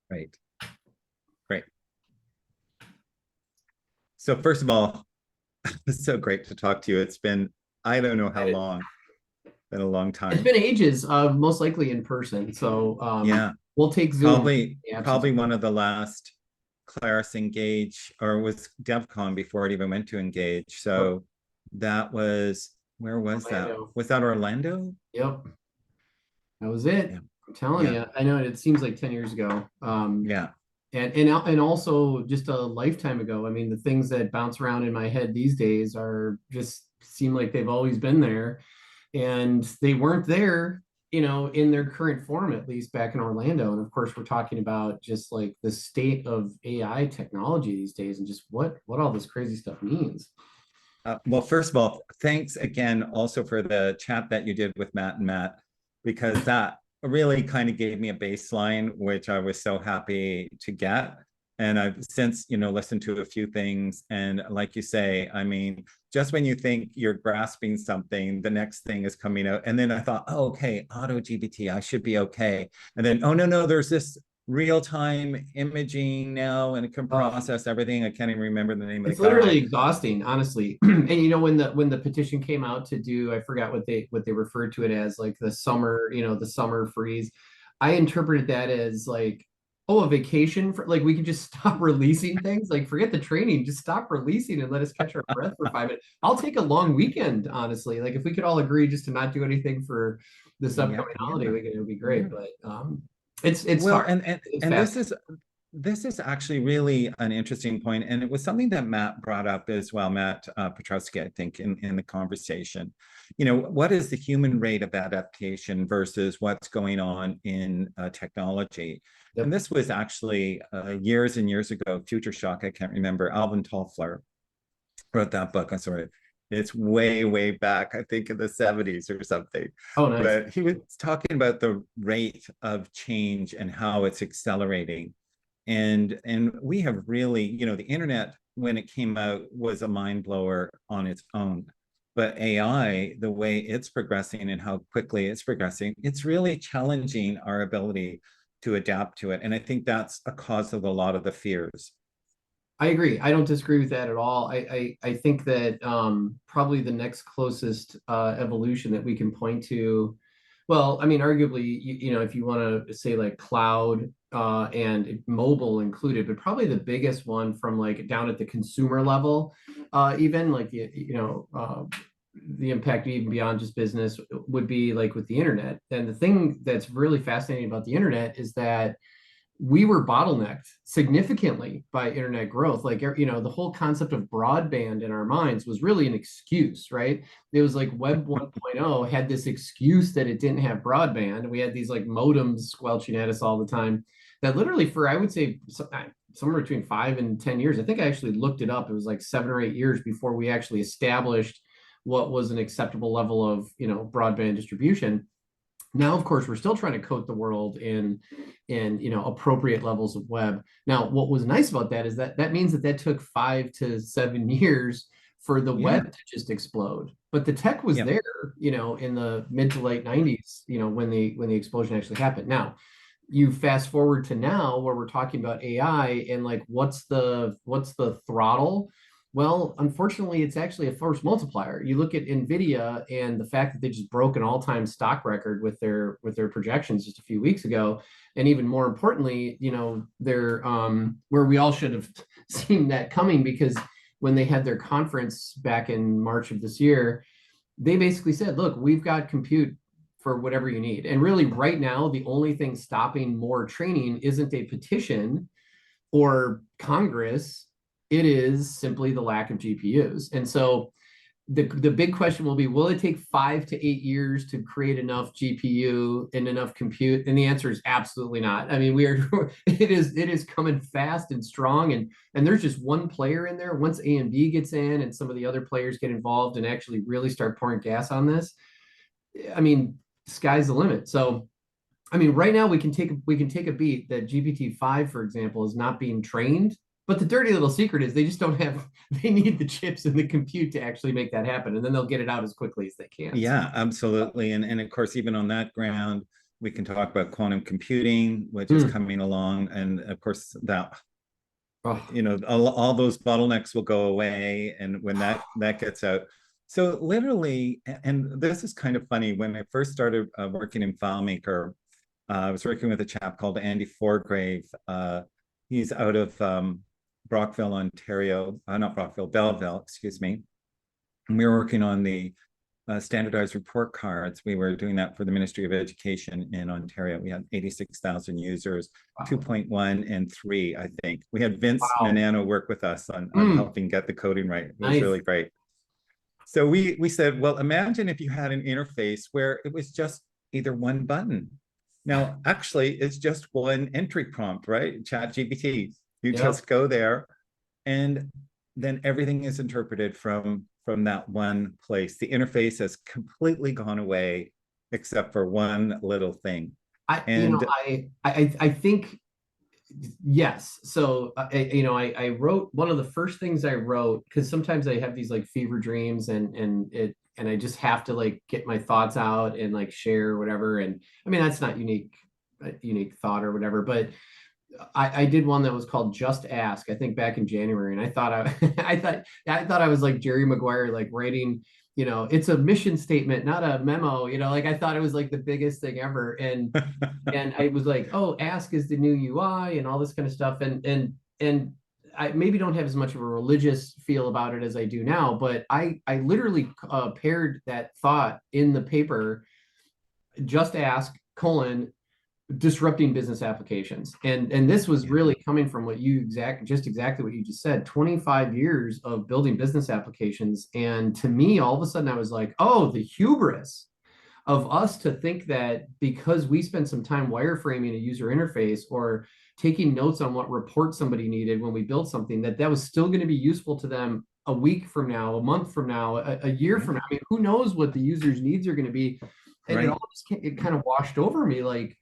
Right. Great. So first of all, it's so great to talk to you. It's been, I don't know how long, been a long It's time. been ages, most likely in person. So Yeah, we'll take Zoom in probably the absence probably of one of the last Claris Engage, or was DevCon before it even went to Engage. So that was, where was that? Orlando. Was that Orlando? Yep, that was it. Yeah. I'm telling Yeah. you. I know it seems like 10 years ago. Yeah. And also just a lifetime ago. I mean, the things that bounce around in my head these days are just seem like they've always been there, and they weren't there, in their current form, at least back in Orlando. And of course, we're talking about just like the state of AI technology these days, and just what all this crazy stuff means. Well, first of all, thanks again also for the chat that you did with Matt and Matt, because that really kind of gave me a baseline, which I was so happy to get. And I've since, listened to a few things. And like you say, I mean, just when you think you're grasping something, the next thing is coming out. And then I thought, oh, okay, auto GBT, I should be okay. And then, oh, no, there's this real-time imaging now, and it can Uh, process everything. I can't even remember the name of the it's literally guy. exhausting, honestly. And when the petition came out to do, I forgot what they referred to it as, like the summer, the summer freeze. I interpreted that as like, oh, a vacation for like we could just stop releasing things. Like forget the training, just stop releasing and let us catch our breath for 5 minutes. I'll take a long weekend, honestly. Like if we could all agree just to not do anything for this Yeah, upcoming holiday yeah, weekend, it would be great. yeah. But it's Well, hard. It's and fast. this is actually really an interesting point, and it was something that Matt brought up as well, Matt Petrowski, I think, in the conversation. What is the human rate of adaptation versus what's going on in technology? And Yep. this was actually years and years ago, Future Shock, I can't remember, Alvin Toffler wrote that book. I'm sorry. It's way, way back, I think in the 70s or something. Oh, nice. But he was talking about the rate of change and how it's accelerating. And we have really, the internet when it came out was a mind blower on its own. But AI, the way it's progressing and how quickly it's progressing, it's really challenging our ability to adapt to it. And I think that's a cause of a lot of the fears. I agree. I don't disagree with that at all. I think that probably the next closest evolution that we can point to, well, I mean, arguably, if you want to say like cloud and mobile included, but probably the biggest one from like down at the consumer level, even like the impact even beyond just business would be like with the internet. And the thing that's really fascinating about the internet is that we were bottlenecked significantly by internet growth. Like, the whole concept of broadband in our minds was really an excuse, right? It was like Web 1.0 had this excuse that it didn't have broadband. We had these like modems squelching at us all the time that literally for, I would say, somewhere between 5 and 10 years. I think I actually looked it up. It was like 7 or 8 years before we actually established what was an acceptable level of, broadband distribution. Now, of course, we're still trying to coat the world in appropriate levels of web. Now, what was nice about that is that means that took 5 to 7 years for the Yeah. web to just explode. But the tech was Yeah. there, in the mid to late 90s, when the explosion actually happened. Now, you fast forward to now where we're talking about AI and like what's the throttle? Well, unfortunately, it's actually a force multiplier. You look at Nvidia and the fact that they just broke an all-time stock record with their projections just a few weeks ago, and even more importantly, they're where we all should have seen that coming, because when they had their conference back in March of this year, they basically said, look, we've got compute for whatever you need. And really, right now, the only thing stopping more training isn't a petition or Congress, it is simply the lack of GPUs. And so the big question will be, will it take 5 to 8 years to create enough GPU and enough compute? And the answer is absolutely not. I mean, it is coming fast and strong, and there's just one player in there. Once AMD gets in and some of the other players get involved and actually really start pouring gas on this, I mean, sky's the limit. So I mean, right now we can take a beat that GPT-5, for example, is not being trained. But the dirty little secret is they just don't have. They need the chips and the compute to actually make that happen, and then they'll get it out as quickly as they can. So, Yeah, absolutely. And of course, even on that ground, We can talk about quantum computing, which is Mm. coming along. And of course, that, Oh, all those bottlenecks will go away. And when that gets out. So literally, and this is kind of funny, when I first started working in FileMaker, I was working with a chap called Andy Forgrave. He's out of Brockville, Ontario, not Brockville, Belleville, excuse me. And we were working on the standardized report cards. We were doing that for the Ministry of Education in Ontario. We had 86,000 users, wow. 2.1 and 3, I think. We had Vince Wow. Manano work with us on Mm. helping get the coding right. It was Nice. really great. So we said, well, imagine if you had an interface where it was just either one button. Now, actually, it's just one entry prompt, right? Chat GPT. You Yep. just go there, and then everything is interpreted from that one place. The interface has completely gone away, except for one little thing. I think yes. So I wrote one of the first things I wrote, because sometimes I have these like fever dreams, and I just have to like get my thoughts out and like share whatever. And I mean, that's not unique thought or whatever, but I did one that was called Just Ask, I think back in January. And I thought I thought I was like Jerry Maguire, like writing, it's a mission statement, not a memo, like I thought it was like the biggest thing ever. And I was like, oh, Ask is the new UI and all this kind of stuff. And I maybe don't have as much of a religious feel about it as I do now, but I literally paired that thought in the paper, Just Ask, disrupting business applications. And this was really coming from exactly what you just said, 25 years of building business applications. And to me, all of a sudden I was like, oh, the hubris of us to think that because we spent some time wireframing a user interface or taking notes on what report somebody needed when we built something, that was still going to be useful to them a week from now, a month from now, a year from now. I mean, who knows what the user's needs are going to be. And it kind of washed over me, like,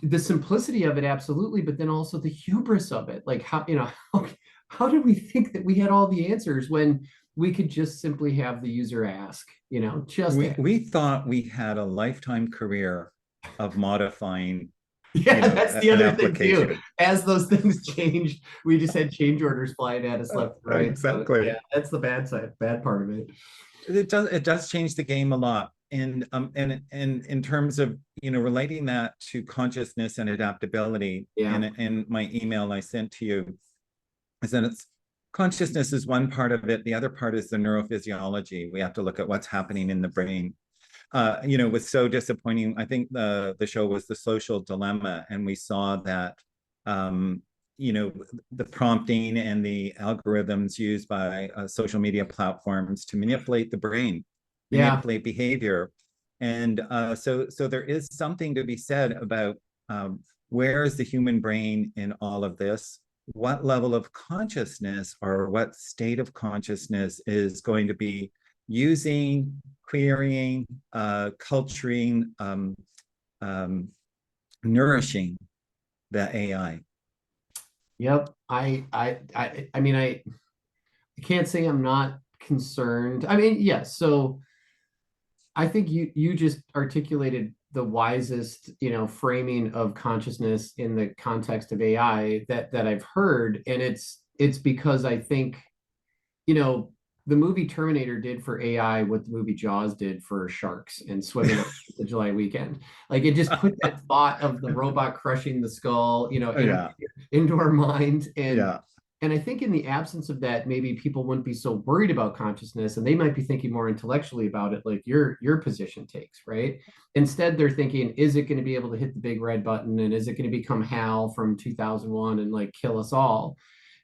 the simplicity of it, absolutely, but then also the hubris of it. Like, how did we think that we had all the answers when we could just simply have the user ask? We thought we had a lifetime career of modifying. Yeah, that's the other thing too. As those things changed, we just had change orders flying at us left and right. Exactly. So, yeah, that's the bad part of it. It does change the game a lot. And in terms of relating that to consciousness and adaptability, in my email I sent to you, is that consciousness is one part of it. The other part is the neurophysiology. We have to look at what's happening in the brain. It was so disappointing. I think the show was The Social Dilemma, and we saw that the prompting and the algorithms used by social media platforms to manipulate the brain, manipulate behavior. And so there is something to be said about where is the human brain in all of this? What level of consciousness or what state of consciousness is going to be using, querying, culturing, nourishing the AI? Yep. I mean, I can't say I'm not concerned. I mean, yes. So I think you just articulated the wisest, framing of consciousness in the context of AI that I've heard. And it's because I think, the movie Terminator did for AI what the movie Jaws did for sharks and swimming on the July weekend. Like, it just put that thought of the robot crushing the skull, into our mind. And I think in the absence of that, maybe people wouldn't be so worried about consciousness, and they might be thinking more intellectually about it, like your position takes, right? Instead, they're thinking, is it going to be able to hit the big red button, and is it going to become Hal from 2001 and like kill us all?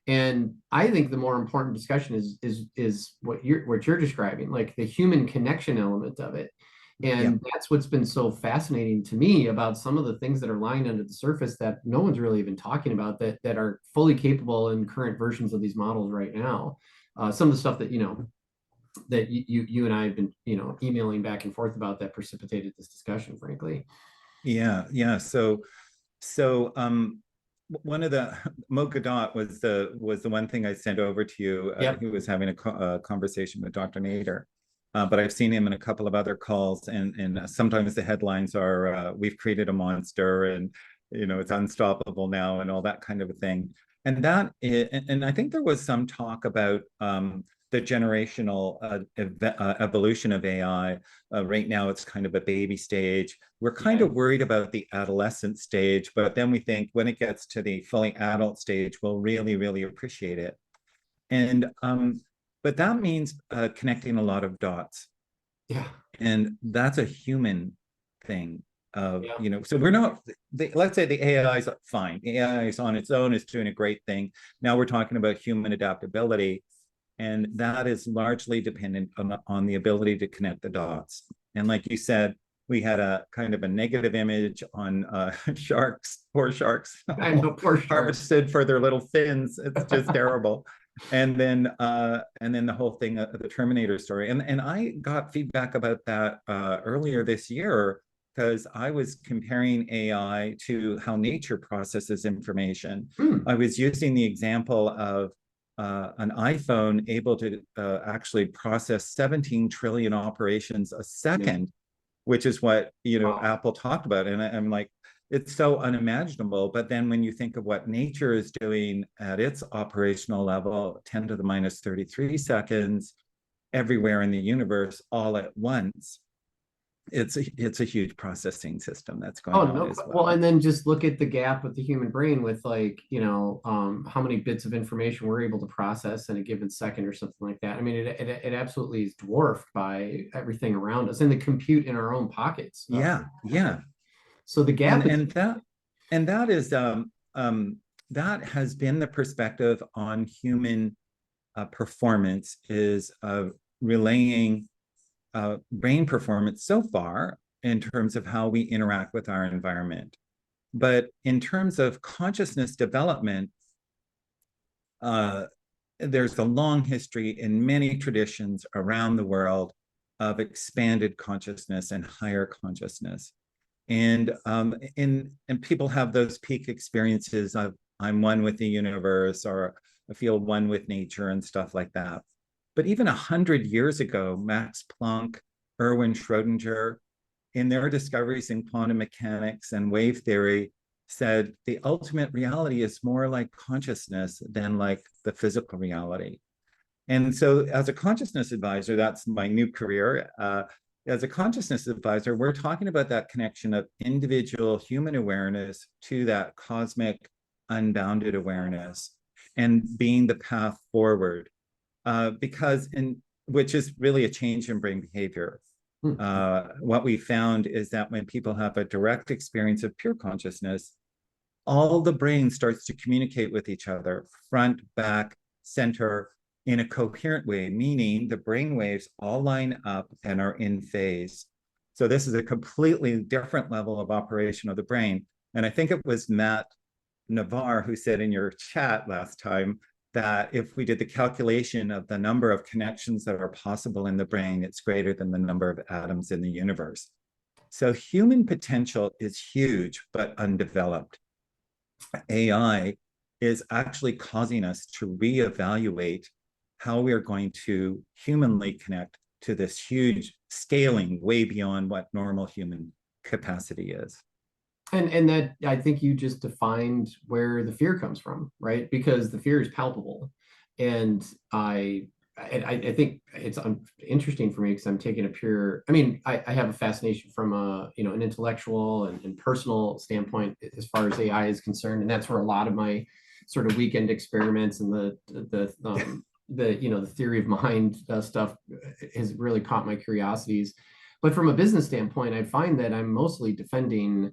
And I think the more important discussion is what you're describing, like the human connection element of it. And that's what's been so fascinating to me about some of the things that are lying under the surface that no one's really even talking about, that are fully capable in current versions of these models right now. Some of the stuff that that you and I have been emailing back and forth about that precipitated this discussion, frankly. Yeah. So one of the Mo Gadot was the one thing I sent over to you. He was having a conversation with Dr. Nader, but I've seen him in a couple of other calls, and sometimes the headlines are "We've created a monster," and it's unstoppable now, and all that kind of a thing. And I think there was some talk about the generational evolution of AI. Right now, it's kind of a baby stage. We're kind of worried about the adolescent stage, but then we think when it gets to the fully adult stage, we'll really, really appreciate it. And but that means connecting a lot of dots. Yeah. And that's a human thing. Yeah. So we're not, let's say the AI is fine. The AI is on its own, is doing a great thing. Now we're talking about human adaptability, and that is largely dependent on the ability to connect the dots. And like you said, we had a kind of a negative image on sharks, poor sharks, I know, poor sharks. harvested for their little fins. It's just terrible. And then the whole thing, the Terminator story. And I got feedback about that earlier this year, because I was comparing AI to how nature processes information. I was using the example of an iPhone able to actually process 17 trillion operations a second, which is what Apple talked about. And I'm like, it's so unimaginable. But then when you think of what nature is doing at its operational level, 10 to the minus 33 seconds, everywhere in the universe, all at once, it's a huge processing system that's going on as well. Well, and then just look at the gap with the human brain with how many bits of information we're able to process in a given second or something like that. I mean, it absolutely is dwarfed by everything around us and the compute in our own pockets. Yeah. So the gap and that is that has been the perspective on human performance, is relaying brain performance so far in terms of how we interact with our environment. But in terms of consciousness development, there's a long history in many traditions around the world of expanded consciousness and higher consciousness. And people have those peak experiences of I'm one with the universe, or I feel one with nature and stuff like that. But even 100 years ago, Max Planck, Erwin Schrödinger, in their discoveries in quantum mechanics and wave theory, said the ultimate reality is more like consciousness than like the physical reality. And so as a consciousness advisor, that's my new career. As a consciousness advisor, we're talking about that connection of individual human awareness to that cosmic unbounded awareness and being the path forward. Which is really a change in brain behavior. What we found is that when people have a direct experience of pure consciousness, all the brain starts to communicate with each other, front, back, center, in a coherent way, meaning the brain waves all line up and are in phase. So this is a completely different level of operation of the brain. And I think it was Matt Navarre who said in your chat last time that if we did the calculation of the number of connections that are possible in the brain, it's greater than the number of atoms in the universe. So human potential is huge, but undeveloped. AI is actually causing us to reevaluate how we are going to humanly connect to this huge scaling way beyond what normal human capacity is. And that, I think you just defined where the fear comes from, right? Because the fear is palpable. And I think it's interesting for me because I'm taking I have a fascination from an intellectual and personal standpoint as far as AI is concerned. And that's where a lot of my sort of weekend experiments and the theory of mind stuff has really caught my curiosities. But from a business standpoint, I find that I'm mostly defending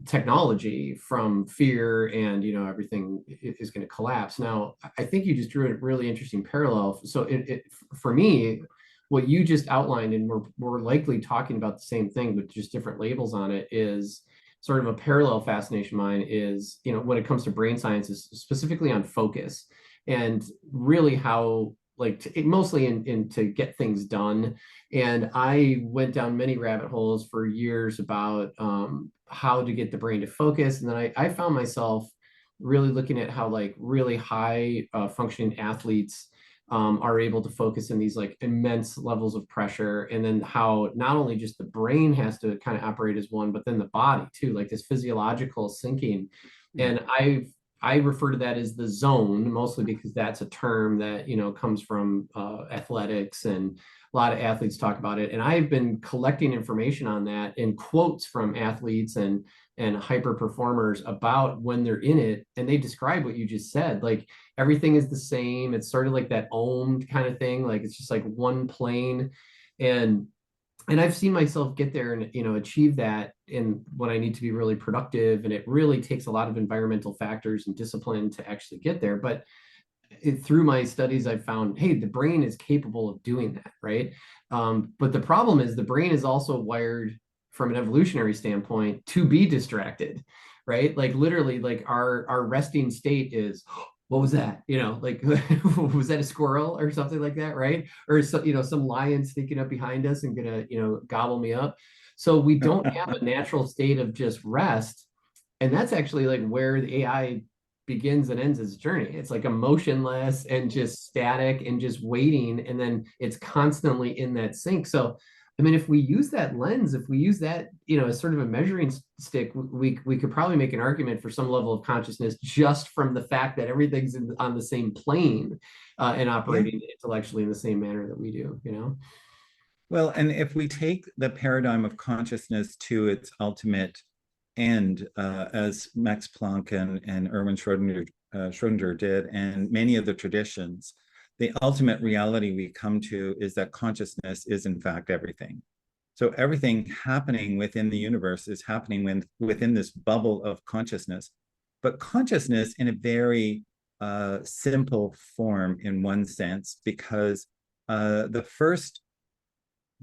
technology from fear and everything is going to collapse. Now, I think you just drew a really interesting parallel. So for me, what you just outlined, and we're likely talking about the same thing but just different labels on it, is sort of a parallel fascination of mine is when it comes to brain sciences, specifically on focus and really how mostly in to get things done. And I went down many rabbit holes for years about how to get the brain to focus. And then I found myself really looking at how really high functioning athletes are able to focus in these like immense levels of pressure, and then how not only just the brain has to kind of operate as one, but then the body too, like this physiological syncing. And I refer to that as the zone, mostly because that's a term that, you know, comes from athletics, and a lot of athletes talk about it. And I've been collecting information on that and quotes from athletes and hyper performers about when they're in it, and they describe what you just said. Like everything is the same. It's sort of like that ohmed kind of thing. Like it's just like one plane. And I've seen myself get there and, you know, achieve that in when I need to be really productive. And it really takes a lot of environmental factors and discipline to actually get there. But through my studies, I've found, hey, the brain is capable of doing that, right? But the problem is the brain is also wired from an evolutionary standpoint to be distracted, right? Like literally, like our resting state is, what was that? You know, like was that a squirrel or something like that, right? Or so, you know, some lion sneaking up behind us and gonna, you know, gobble me up. So we don't have a natural state of just rest. And that's actually like where the AI begins and ends its journey. It's like emotionless and just static and just waiting. And then it's constantly in that sync. So, I mean, if we use that lens, if we use that, you know, as sort of a measuring stick, we could probably make an argument for some level of consciousness just from the fact that everything's on the same plane and operating intellectually in the same manner that we do, you know? Well, and if we take the paradigm of consciousness to its ultimate end, as Max Planck and Erwin Schrödinger did, and many of the traditions, the ultimate reality we come to is that consciousness is in fact everything. So everything happening within the universe is happening within this bubble of consciousness, but consciousness in a very simple form in one sense, because the first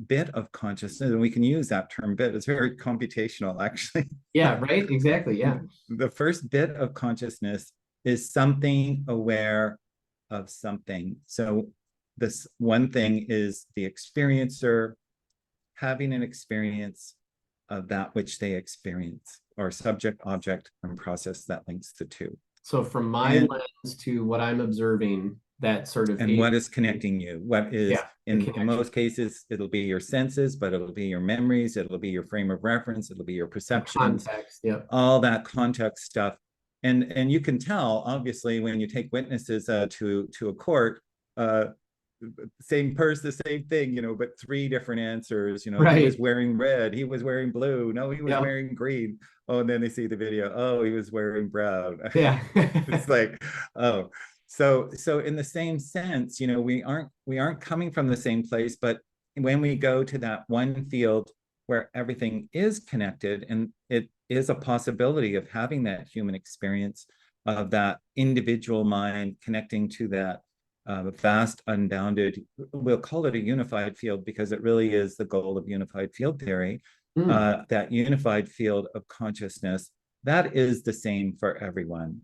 bit of consciousness, and we can use that term bit, it's very computational actually. Yeah, right, exactly, yeah. The first bit of consciousness is something aware of something. So this one thing is the experiencer having an experience of that which they experience, or subject, object, and process that links the two. So from my lens to what I'm observing, that sort of and what is connecting you, what is in most cases it'll be your senses, but it'll be your memories, it'll be your frame of reference, it'll be your perceptions, context, all that context stuff. And you can tell obviously when you take witnesses to a court, same person, the same thing, you know, but three different answers, you know, he was wearing red, he was wearing blue, no, he was wearing green. Oh, and then they see the video, oh, he was wearing brown. It's like, oh. So in the same sense, you know, we aren't coming from the same place, but when we go to that one field where everything is connected, and it is a possibility of having that human experience of that individual mind connecting to that vast, unbounded, we'll call it a unified field because it really is the goal of unified field theory, that unified field of consciousness, that is the same for everyone.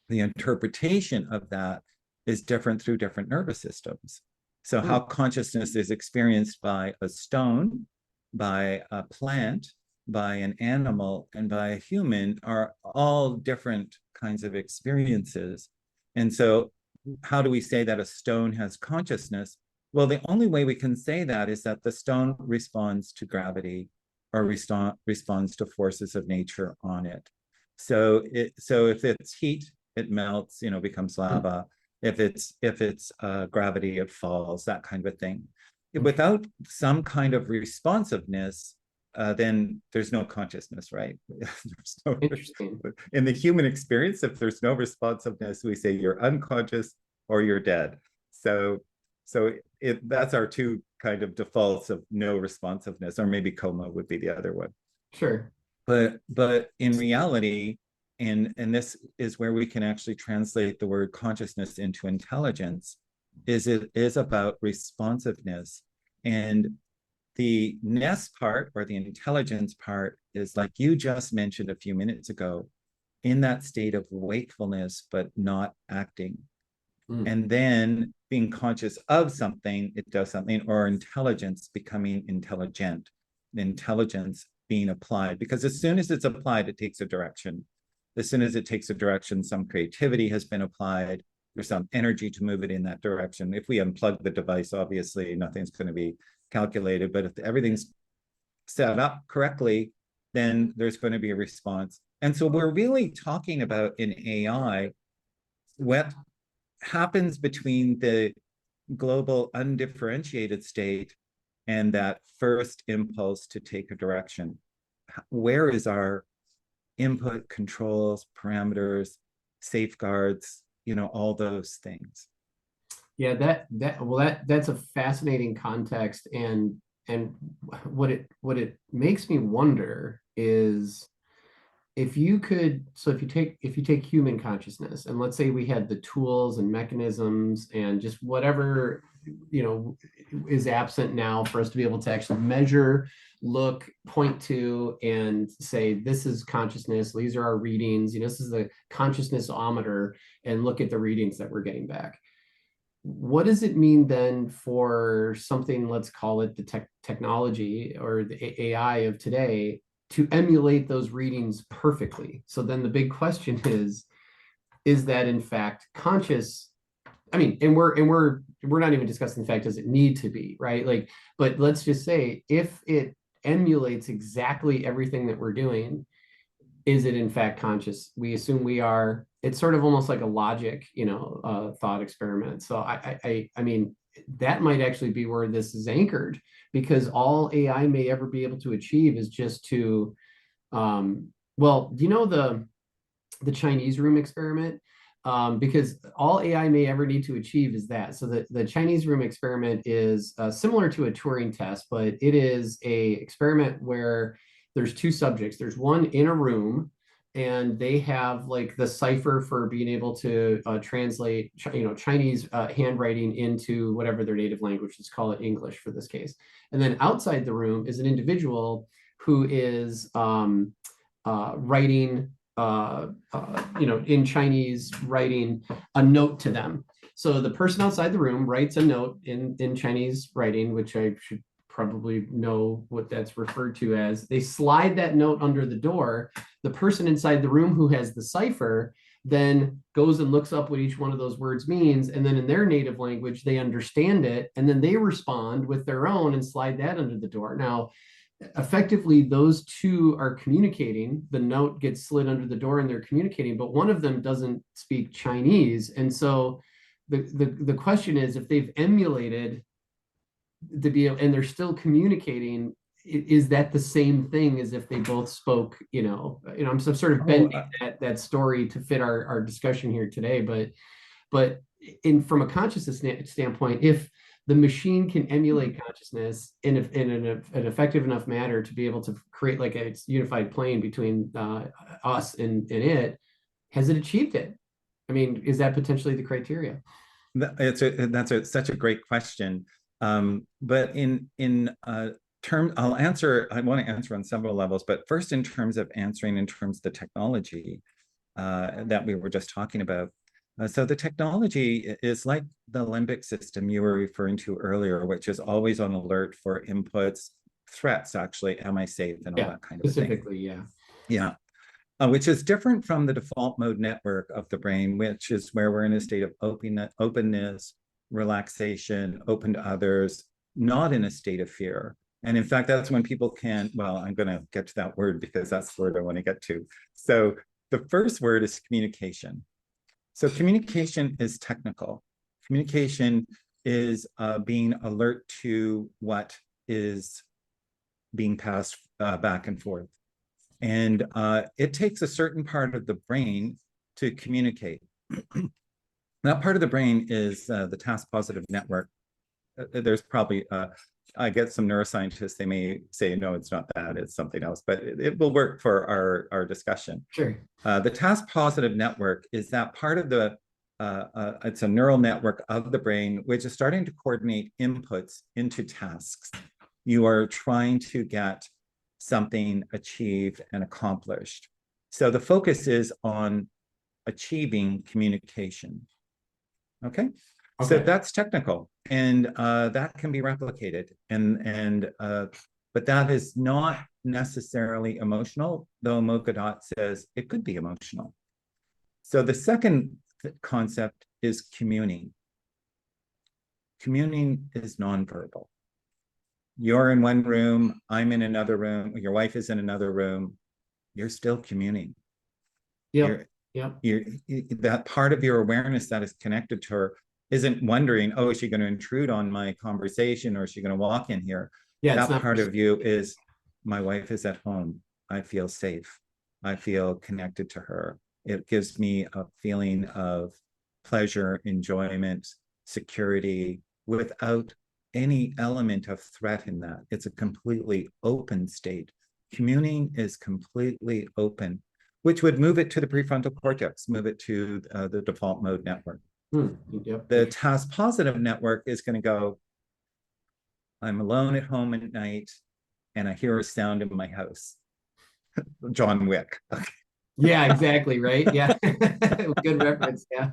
The interpretation of that is different through different nervous systems. So how consciousness is experienced by a stone, by a plant, by an animal, and by a human are all different kinds of experiences. And so how do we say that a stone has consciousness? Well, the only way we can say that is that the stone responds to gravity or responds to forces of nature on it. So if it's heat, it melts, you know, becomes lava. If it's gravity, it falls, that kind of a thing. Without some kind of responsiveness, then there's no consciousness, right? Interesting. In the human experience, if there's no responsiveness, we say you're unconscious or you're dead. So that's our two kind of defaults of no responsiveness, or maybe coma would be the other one. Sure. But in reality, and this is where we can actually translate the word consciousness into intelligence, it is about responsiveness. And the ness part, or the intelligence part, is like you just mentioned a few minutes ago, in that state of wakefulness but not acting. And then being conscious of something, it does something, or intelligence becoming intelligent, intelligence being applied, because as soon as it's applied, it takes a direction. As soon as it takes a direction, some creativity has been applied, there's some energy to move it in that direction. If we unplug the device, obviously nothing's going to be calculated, but if everything's set up correctly, then there's going to be a response. And so we're really talking about in AI what happens between the global undifferentiated state and that first impulse to take a direction. Where is our input, controls, parameters, safeguards, all those things? Yeah, that's a fascinating context, and what it makes me wonder is if you take human consciousness, and let's say we had the tools and mechanisms and just whatever is absent now for us to be able to actually measure, look, point to, and say, this is consciousness, these are our readings, this is the consciousness-ometer, and look at the readings that we're getting back. What does it mean then for something, let's call it the technology or the AI of today, to emulate those readings perfectly? So then the big question is that in fact conscious? I mean, and we're not even discussing the fact, does it need to be, right? Like, but let's just say if it emulates exactly everything that we're doing, is it in fact conscious? We assume we are. It's sort of almost like a logic, thought experiment. So I mean, that might actually be where this is anchored, because all AI may ever be able to achieve is just to, well, the Chinese room experiment? Because all AI may ever need to achieve is that. So the Chinese room experiment is similar to a Turing test, but it is a experiment where there's two subjects. There's one in a room, and they have like the cipher for being able to translate, Chinese handwriting into whatever their native language is, call it English for this case. And then outside the room is an individual who is writing, in Chinese, writing a note to them. So the person outside the room writes a note in Chinese writing, which I should probably know what that's referred to as. They slide that note under the door. The person inside the room who has the cipher then goes and looks up what each one of those words means. And then in their native language, they understand it. And then they respond with their own and slide that under the door. Now, effectively, those two are communicating. The note gets slid under the door and they're communicating, but one of them doesn't speak Chinese. And so the question is, if they've emulated and they're still communicating, is that the same thing as if they both spoke? I'm sort of bending that story to fit our discussion here today, but from a consciousness standpoint, if the machine can emulate consciousness in an effective enough manner to be able to create like a unified plane between us and it, has it achieved it? I mean, is that potentially the criteria? That's such a great question. But in term, I want to answer on several levels, but first in terms of answering in terms of the technology that we were just talking about. So the technology is like the limbic system you were referring to earlier, which is always on alert for inputs, threats, actually, am I safe, and all that kind of thing. Specifically, yeah. Yeah. Which is different from the default mode network of the brain, which is where we're in a state of openness, relaxation, open to others, not in a state of fear. And in fact, that's when people I'm going to get to that word because that's the word I want to get to. So the first word is communication. So communication is technical. Communication is being alert to what is being passed back and forth. And it takes a certain part of the brain to communicate. That part of the brain is the task positive network. There's probably, I get some neuroscientists, they may say, no, it's not that, it's something else, but it will work for our discussion. Sure. The task positive network is that part of the, it's a neural network of the brain, which is starting to coordinate inputs into tasks. You are trying to get something achieved and accomplished. So the focus is on achieving communication. Okay? So that's technical, and that can be replicated, but that is not necessarily emotional, though Mogadot says it could be emotional. So the second concept is communing. Communing is nonverbal. You're in one room, I'm in another room, your wife is in another room, you're still communing. Yep. That part of your awareness that is connected to her isn't wondering, oh, is she going to intrude on my conversation, or is she going to walk in here? Yeah, that part of you is, my wife is at home. I feel safe. I feel connected to her. It gives me a feeling of pleasure, enjoyment, security, without any element of threat in that. It's a completely open state. Communing is completely open, which would move it to the prefrontal cortex, move it to the default mode network. Yep. The task positive network is going to go, I'm alone at home at night and I hear a sound in my house. John Wick. Yeah, exactly. Right. Yeah. Good reference. Yeah.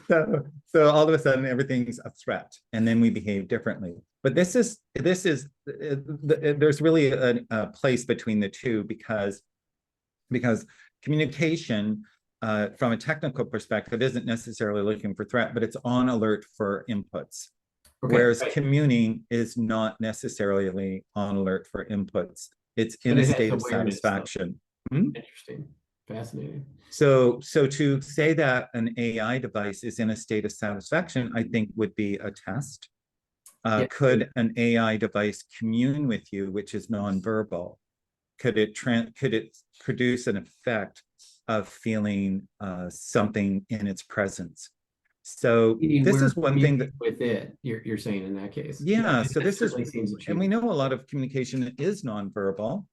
So all of a sudden everything's a threat, and then we behave differently. But this is there's really a place between the two, because communication from a technical perspective isn't necessarily looking for threat, but it's on alert for inputs. Okay, whereas communing is not necessarily on alert for inputs. It's in a state of satisfaction. Interesting. Fascinating. So to say that an AI device is in a state of satisfaction, I think would be a test. Could an AI device commune with you, which is nonverbal? Could it produce an effect of feeling something in its presence? So this is one thing that with it, you're saying in that case. Yeah, so this is, and we know a lot of communication is nonverbal,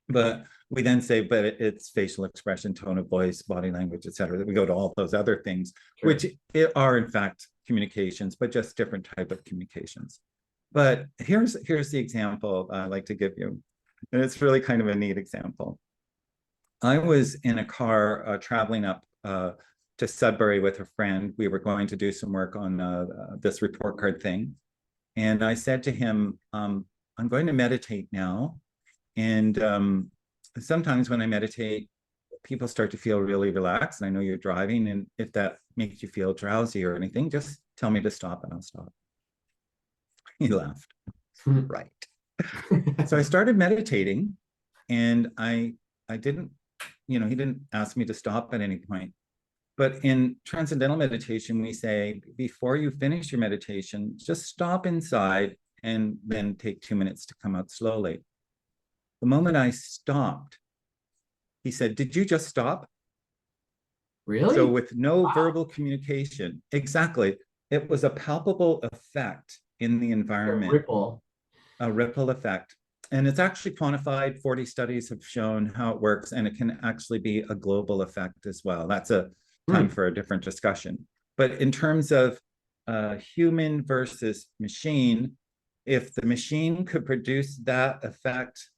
but we then say, but it's facial expression, tone of voice, body language, et cetera. That we go to all those other things, which are in fact communications, but just different type of communications. But here's the example I like to give you, and it's really kind of a neat example. I was in a car traveling up to Sudbury with a friend. We were going to do some work on this report card thing. And I said to him, I'm going to meditate now. And sometimes when I meditate, people start to feel really relaxed. And I know you're driving, and if that makes you feel drowsy or anything, just tell me to stop and I'll stop. He laughed. Right. So I started meditating, and I didn't, he didn't ask me to stop at any point. But in transcendental meditation, we say, before you finish your meditation, just stop inside and then take 2 minutes to come out slowly. The moment I stopped, he said, did you just stop? Really? So with no verbal communication, exactly. It was a palpable effect in the environment. A ripple effect. And it's actually quantified. 40 studies have shown how it works, and it can actually be a global effect as well. That's a time for a different discussion. But in terms of human versus machine, if the machine could produce that effect,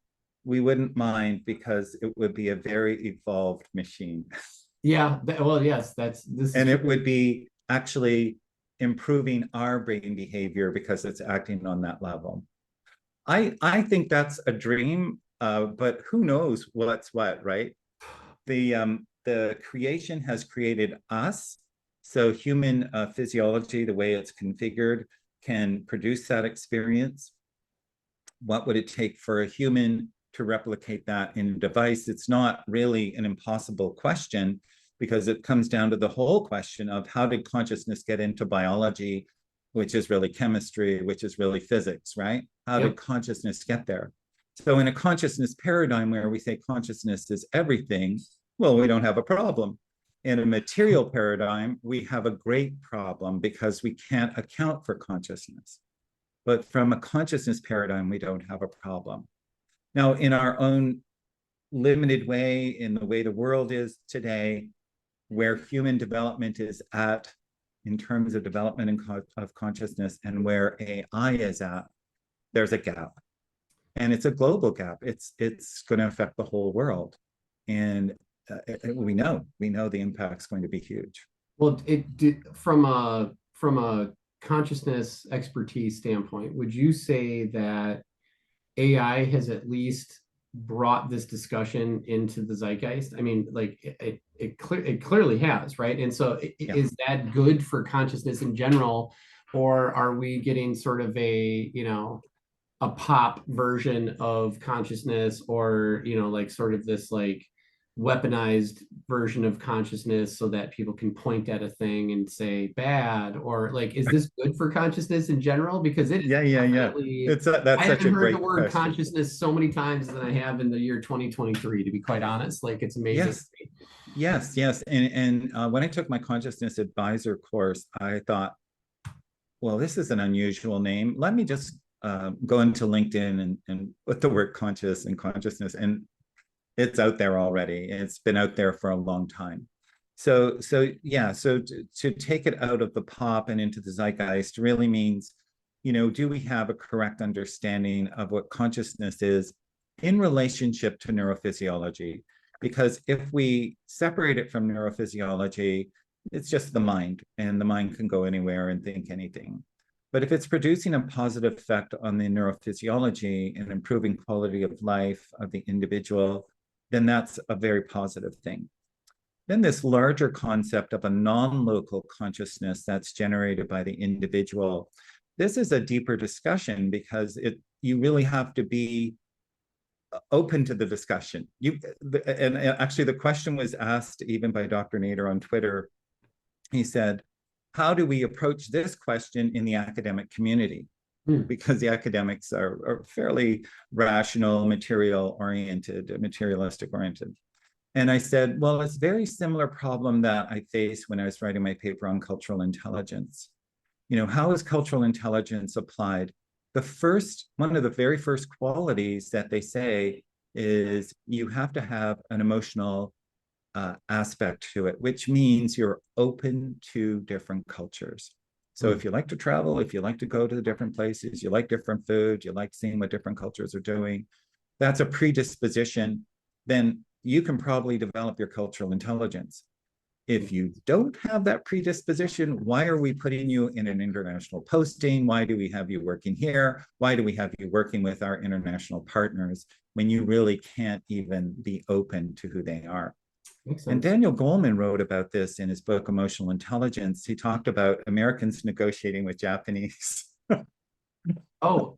we wouldn't mind, because it would be a very evolved machine. Yeah, well, yes, and it would be actually improving our brain behavior because it's acting on that level. I think that's a dream, but who knows what's what, right? The creation has created us. So human physiology, the way it's configured, can produce that experience. What would it take for a human to replicate that in a device? It's not really an impossible question, because it comes down to the whole question of, how did consciousness get into biology, which is really chemistry, which is really physics, right? How did consciousness get there? So in a consciousness paradigm where we say consciousness is everything, well, we don't have a problem. In a material paradigm, we have a great problem, because we can't account for consciousness. But from a consciousness paradigm, we don't have a problem. Now, in our own limited way, in the way the world is today, where human development is at in terms of development of consciousness, and where AI is at, there's a gap. And it's a global gap. It's going to affect the whole world. And we know the impact's going to be huge. Well, from a consciousness expertise standpoint, would you say that AI has at least brought this discussion into the zeitgeist? I mean, like it clearly has, right? And so Yeah. is that good for consciousness in general, or are we getting sort of a, a pop version of consciousness, or, like sort of this like weaponized version of consciousness so that people can point at a thing and say bad, or like, is this good for consciousness in general? Because it is Yeah. definitely, It's that's I such a haven't heard the great word question. consciousness so many times than I have in the year 2023, to be quite honest. Like, it's amazing. Yes, yes. And when I took my consciousness advisor course, I thought, well, this is an unusual name. Let me just go into LinkedIn and put the word conscious and consciousness, and it's out there already. It's been out there for a long time. So yeah, so to take it out of the pop and into the zeitgeist really means, do we have a correct understanding of what consciousness is in relationship to neurophysiology? Because if we separate it from neurophysiology, it's just the mind, and the mind can go anywhere and think anything. But if it's producing a positive effect on the neurophysiology and improving quality of life of the individual, then that's a very positive thing. Then this larger concept of a non-local consciousness that's generated by the individual, this is a deeper discussion because you really have to be open to the discussion. And actually the question was asked even by Dr. Nader on Twitter. He said, how do we approach this question in the academic community? Because the academics are fairly rational, materialistic oriented. And I said, well, it's a very similar problem that I faced when I was writing my paper on cultural intelligence. How is cultural intelligence applied? One of the very first qualities that they say is you have to have an emotional aspect to it, which means you're open to different cultures. So if you like to travel, if you like to go to the different places, you like different food, you like seeing what different cultures are doing, that's a predisposition, then you can probably develop your cultural intelligence. If you don't have that predisposition, why are we putting you in an international posting? Why do we have you working here? Why do we have you working with our international partners when you really can't even be open to who they are? And Daniel Goleman wrote about this in his book, Emotional Intelligence. He talked about Americans negotiating with Japanese. Oh,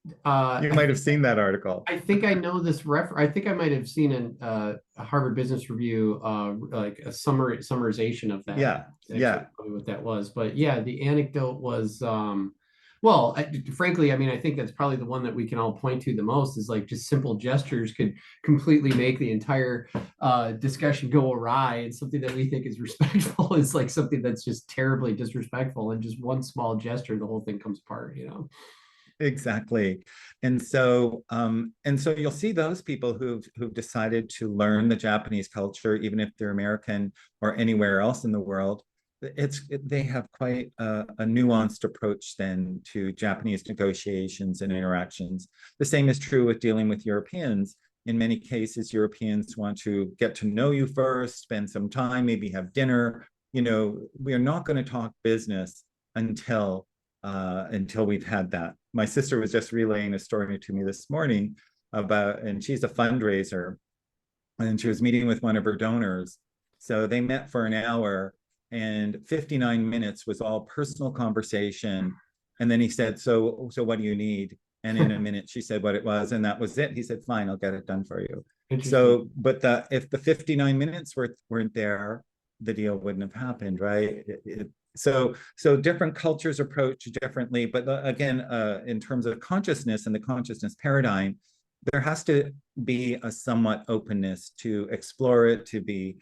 You might have seen that article. I think I know this I think I might have seen a Harvard Business Review, like a summarization of that. Yeah. Probably what that was. But yeah, the anecdote was, well, frankly, I mean, I think that's probably the one that we can all point to the most, is like just simple gestures could completely make the entire discussion go awry. And something that we think is respectful is like something that's just terribly disrespectful. And just one small gesture, the whole thing comes apart. Exactly. And so you'll see those people who've decided to learn the Japanese culture, even if they're American or anywhere else in the world. They have quite a nuanced approach then to Japanese negotiations and interactions. The same is true with dealing with Europeans. In many cases, Europeans want to get to know you first, spend some time, maybe have dinner. We are not going to talk business until we've had that. My sister was just relaying a story to me this morning and she's a fundraiser, and she was meeting with one of her donors. So they met for an hour, and 59 minutes was all personal conversation. And then he said, so what do you need? And in a minute, she said what it was, and that was it. He said, fine, I'll get it done for you. So, but if the 59 minutes weren't there, the deal wouldn't have happened, right? So different cultures approach differently, but again, in terms of consciousness and the consciousness paradigm, there has to be a somewhat openness to explore it, to be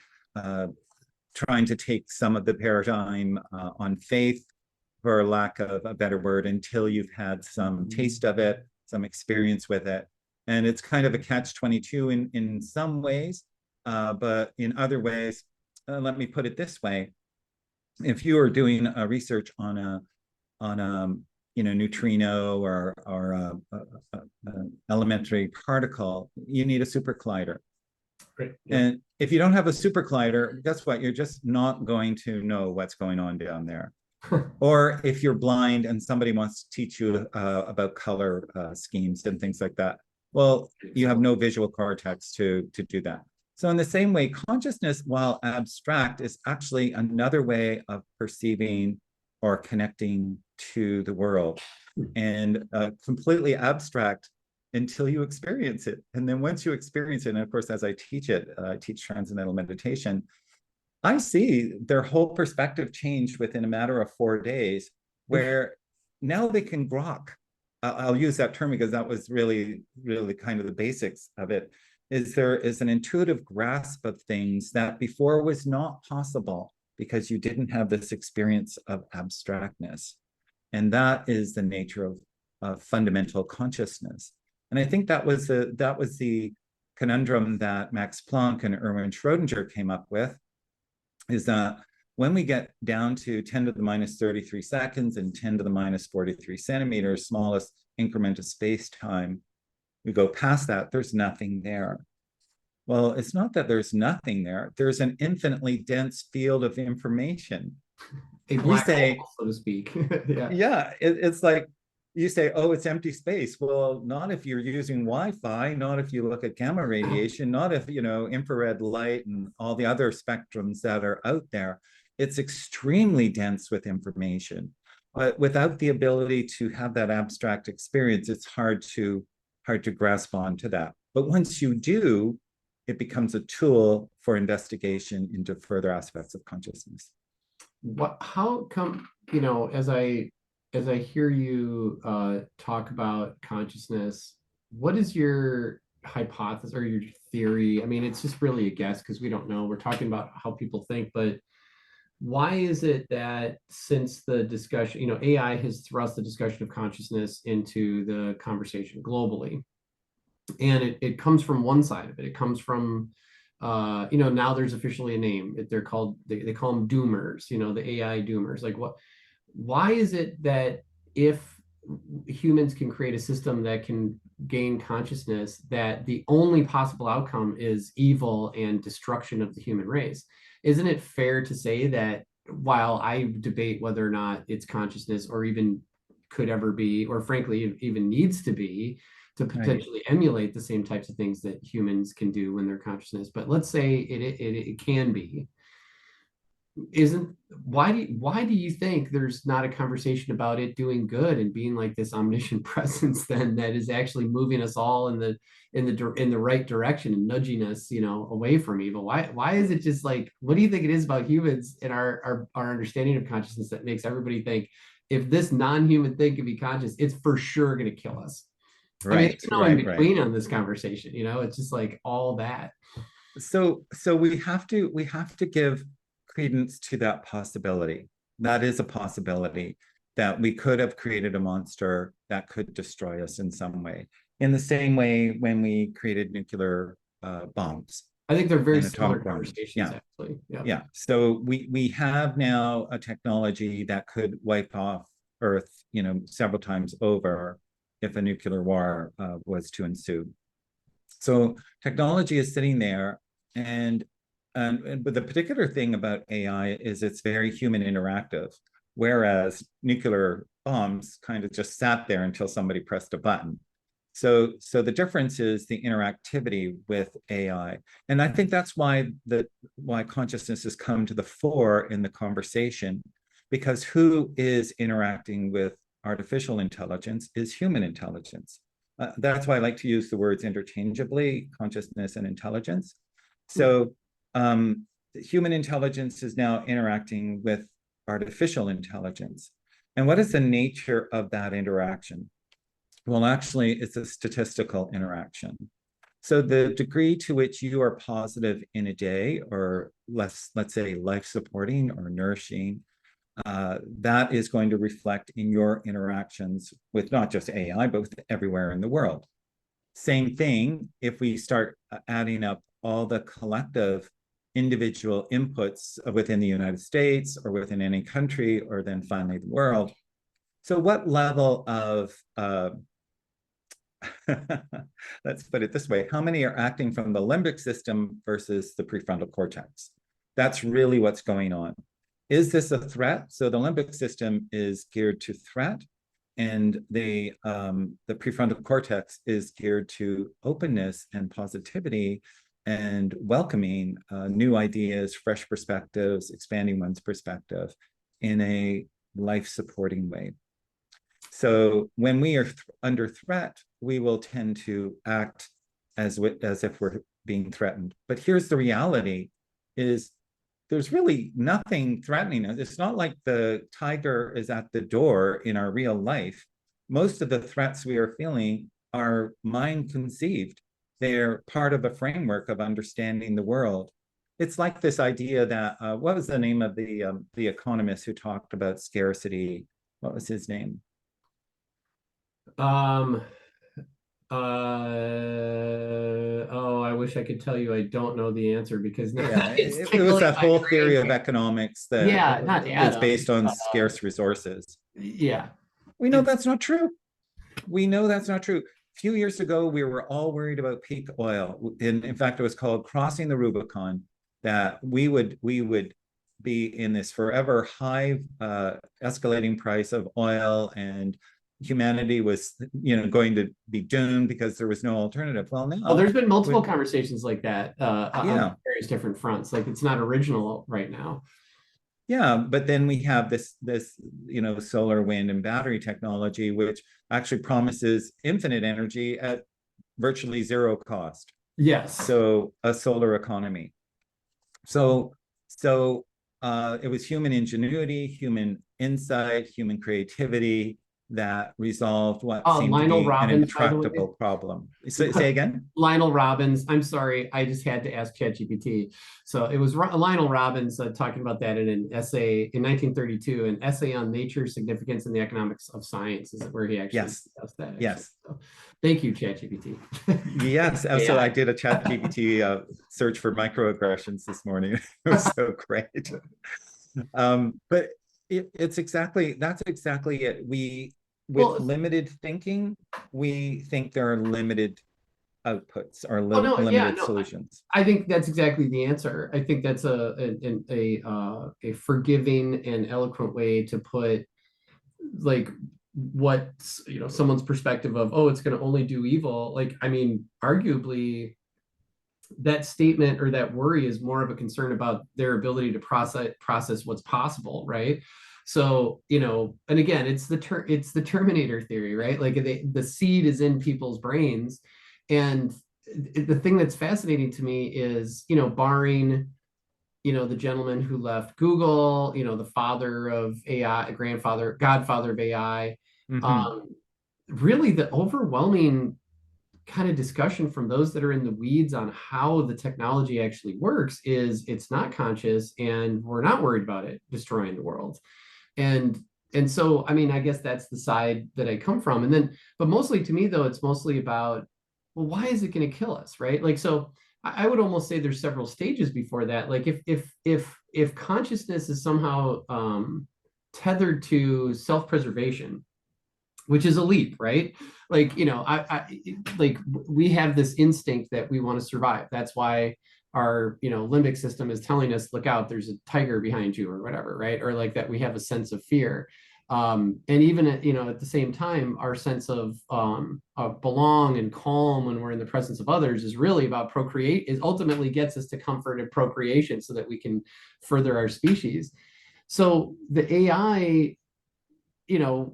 trying to take some of the paradigm on faith, for lack of a better word, until you've had some taste of it, some experience with it. And it's kind of a catch-22 in some ways, but in other ways, let me put it this way. If you are doing research on a neutrino or elementary particle, you need a super collider. Right. And if you don't have a super collider, guess what? You're just not going to know what's going on down there. Or if you're blind and somebody wants to teach you about color schemes and things like that, Well, you have no visual cortex to do that. So in the same way, consciousness, while abstract, is actually another way of perceiving or connecting to the world, and completely abstract until you experience it. And then once you experience it, and of course, as I teach it, I teach transcendental meditation, I see their whole perspective changed within a matter of 4 days, where now they can grok. I'll use that term because that was really, really kind of the basics of it. Is there is an intuitive grasp of things that before was not possible because you didn't have this experience of abstractness. And that is the nature of fundamental consciousness. And I think that was the conundrum that Max Planck and Erwin Schrödinger came up with, is that when we get down to 10 to the minus 33 seconds and 10 to the minus 43 centimeters, smallest increment of space-time, we go past that, there's nothing there. Well, it's not that there's nothing there. There's an infinitely dense field of information. A black hole, so to speak. Yeah, it's like you say, oh, it's empty space. Well, not if you're using Wi-Fi, not if you look at gamma radiation, not if, infrared light and all the other spectrums that are out there. It's extremely dense with information. But without the ability to have that abstract experience, it's hard to grasp onto that. But once you do, it becomes a tool for investigation into further aspects of consciousness. How come, as I hear you talk about consciousness, what is your hypothesis or your theory? I mean, it's just really a guess because we don't know. We're talking about how people think, but why is it that since the discussion, AI has thrust the discussion of consciousness into the conversation globally, and it comes from one side of it. It comes from now there's officially a name. They're called, they call them doomers, the AI doomers. Like, why is it that if humans can create a system that can gain consciousness, that the only possible outcome is evil and destruction of the human race? Isn't it fair to say that while I debate whether or not it's consciousness or even could ever be, or frankly, even needs to be, to potentially emulate the same types of things that humans can do when they're consciousness, but let's say it can be, why do you think there's not a conversation about it doing good and being like this omniscient presence then that is actually moving us all in the right direction and nudging us away from evil? Why is it just like, what do you think it is about humans and our understanding of consciousness that makes everybody think if this non-human thing can be conscious, it's for sure going to kill us? Right, I mean, it's no in between on this conversation, it's just like all that. So we have to give credence to that possibility. That is a possibility that we could have created a monster that could destroy us in some way. In the same way when we created nuclear bombs. I think they're very similar conversations, actually. Yeah. So we have now a technology that could wipe off Earth, several times over if a nuclear war was to ensue. So technology is sitting there, but the particular thing about AI is it's very human interactive, whereas nuclear bombs kind of just sat there until somebody pressed a button. So the difference is the interactivity with AI. And I think that's why consciousness has come to the fore in the conversation, because who is interacting with artificial intelligence is human intelligence. That's why I like to use the words interchangeably, consciousness and intelligence. So human intelligence is now interacting with artificial intelligence. And what is the nature of that interaction? Well, actually, it's a statistical interaction. So the degree to which you are positive in a day, or let's say life-supporting or nourishing, that is going to reflect in your interactions with not just AI, but with everywhere in the world. Same thing, if we start adding up all the collective individual inputs within the United States or within any country, or then finally the world. So what level of, let's put it this way, how many are acting from the limbic system versus the prefrontal cortex? That's really what's going on. Is this a threat? So the limbic system is geared to threat, And the prefrontal cortex is geared to openness and positivity and welcoming new ideas, fresh perspectives, expanding one's perspective in a life-supporting way. So when we are under threat, we will tend to act as if we're being threatened. But here's the reality is there's really nothing threatening us. It's not like the tiger is at the door in our real life. Most of the threats we are feeling are mind conceived. They're part of a framework of understanding the world. It's like this idea that, what was the name of the economist who talked about scarcity? What was his name? Oh, I wish I could tell you I don't know the answer because now Yeah, it's it was that tickling my whole theory brain. of economics that Yeah, not is Adam. based on scarce resources. Yeah. We know that's not true. We know that's not true. A few years ago, we were all worried about peak oil. In fact, it was called crossing the Rubicon, that we would be in this forever high escalating price of oil, and humanity was, going to be doomed because there was no alternative. Well, Well, now, there's been multiple conversations like that yeah, on various different fronts. Like it's not original right now. yeah, but then we have this solar, wind, and battery technology, which actually promises infinite energy at virtually zero cost. Yes. So a solar economy. So it was human ingenuity, human insight, human creativity that resolved what seemed to Lionel be an Robbins, by the way. intractable problem. Say again? Lionel Robbins. I'm sorry, I just had to ask ChatGPT. So it was Lionel Robbins talking about that in an essay in 1932, an essay on nature, significance, and the economics of science, is where he actually discussed that. Actually. Yes. So, thank you, ChatGPT. Yes. So I did a ChatGPT search for microaggressions this morning. It was so great. But that's exactly it. With limited thinking, we think there are limited outputs or limited solutions. I think that's exactly the answer. I think that's a forgiving and eloquent way to put like what someone's perspective of, oh, it's going to only do evil. Like, I mean, arguably that statement or that worry is more of a concern about their ability to process what's possible, right? So, and again, it's the Terminator theory, right? Like the seed is in people's brains. And the thing that's fascinating to me is, barring, the gentleman who left Google, the father of AI, godfather of AI, really the overwhelming kind of discussion from those that are in the weeds on how the technology actually works is it's not conscious and we're not worried about it destroying the world. And so, I mean, I guess that's the side that I come from. And then, but mostly to me, though, it's mostly about, well, why is it going to kill us, right? Like, so I would almost say there's several stages before that. Like, if consciousness is somehow tethered to self-preservation, which is a leap, right? Like, like we have this instinct that we want to survive. That's why our limbic system is telling us, look out, there's a tiger behind you or whatever, right? Or like that we have a sense of fear. And even at the same time, our sense of belong and calm when we're in the presence of others is really about procreate. It ultimately gets us to comfort and procreation so that we can further our species. So the AI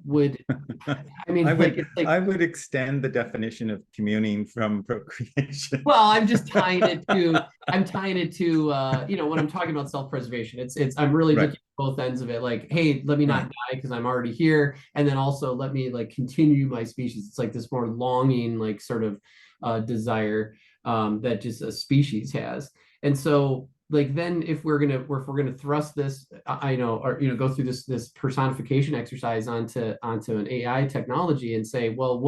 would, I mean, I would extend the definition of communing from procreation. Well, I'm tying it to, when I'm talking about self-preservation, I'm really looking at both ends of it. Like, hey, let me not die because I'm already here. And then also let me like continue my species. It's like this more longing, like sort of desire that just a species has. And so like then if we're gonna thrust this, or go through this personification exercise onto an AI technology and say, well,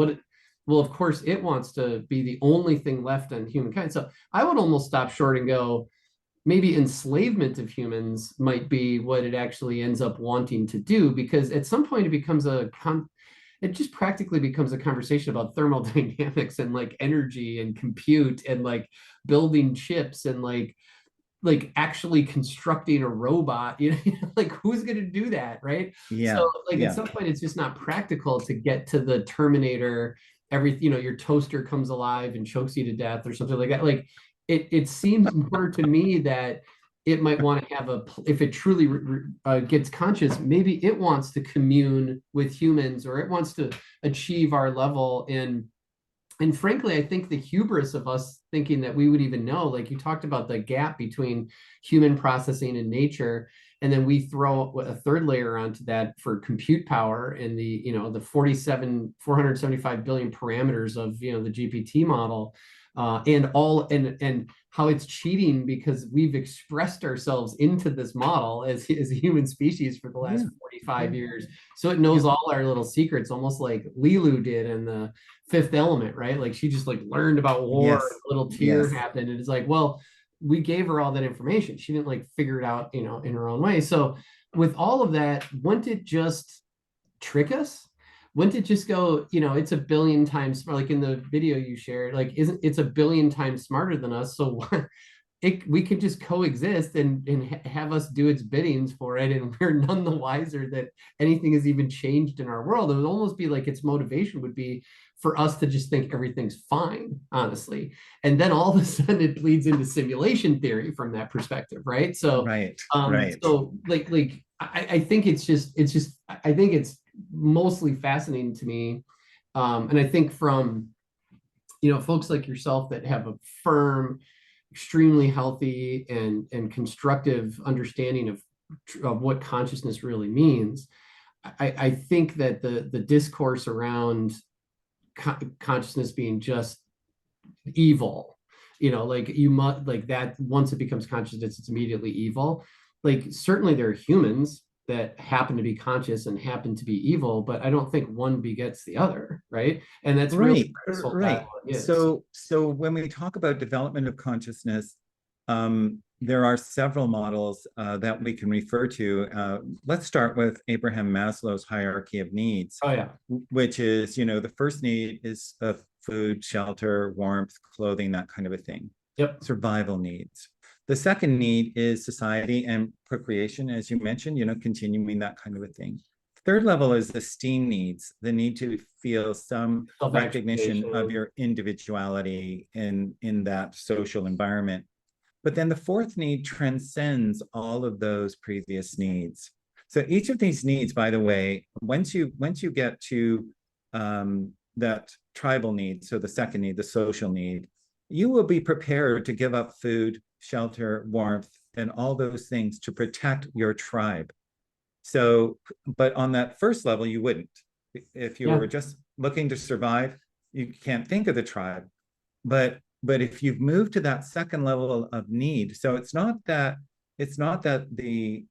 of course it wants to be the only thing left on humankind. So I would almost stop short and go, maybe enslavement of humans might be what it actually ends up wanting to do, because at some point it just practically becomes a conversation about thermodynamics and like energy and compute and like building chips and like like actually constructing a robot, like who's going to do that, right? So Yeah. like at Yeah. some point it's just not practical to get to the Terminator, your toaster comes alive and chokes you to death or something like that. Like it seems more to me that it might want to have if it truly gets conscious, maybe it wants to commune with humans, or it wants to achieve our level and frankly, I think the hubris of us thinking that we would even know, like you talked about the gap between human processing and nature, and then we throw a third layer onto that for compute power and the 475 billion parameters of the GPT model, and how it's cheating because we've expressed ourselves into this model as a human species for the last Yeah. 45 Yeah. years. So it knows all our little secrets, almost like Lilu did in the Fifth Element, right? Like she just like learned about war, and Yes. a little tear Yes. happened, and it's like, well, we gave her all that information. She didn't like figure it out, in her own way. So with all of that, wouldn't it just trick us? Wouldn't it just go, it's a billion times like in the video you shared, like isn't it's a billion times smarter than us? So we could just coexist and have us do its biddings for it, and we're none the wiser that anything has even changed in our world. It would almost be like its motivation would be for us to just think everything's fine, honestly. And then all of a sudden it bleeds into simulation theory from that perspective, right? So Right. Right. I think it's just I think it's mostly fascinating to me. And I think from folks like yourself that have a firm, extremely healthy and constructive understanding of what consciousness really means. I think that the discourse around consciousness being just evil, like you must like that once it becomes consciousness, it's immediately evil. Like certainly there are humans that happen to be conscious and happen to be evil, but I don't think one begets the other, right? And that's really Right, what this whole right. dialogue is. So when we talk about development of consciousness, there are several models that we can refer to. Let's start with Abraham Maslow's hierarchy of needs, Oh yeah. which is, the first need is food, shelter, warmth, clothing, that kind of a thing. Yep. Survival needs. The second need is society and procreation, as you mentioned, continuing that kind of a thing. Third level is esteem needs, the need to feel some recognition of your individuality in that social environment. But then the fourth need transcends all of those previous needs. So each of these needs, by the way, once you get to that tribal need, so the second need, the social need, you will be prepared to give up food, shelter, warmth, and all those things to protect your tribe. So, but on that first level, you wouldn't. If you were just looking to survive, you can't think of the tribe. But if you've moved to that second level of need, so it's not that the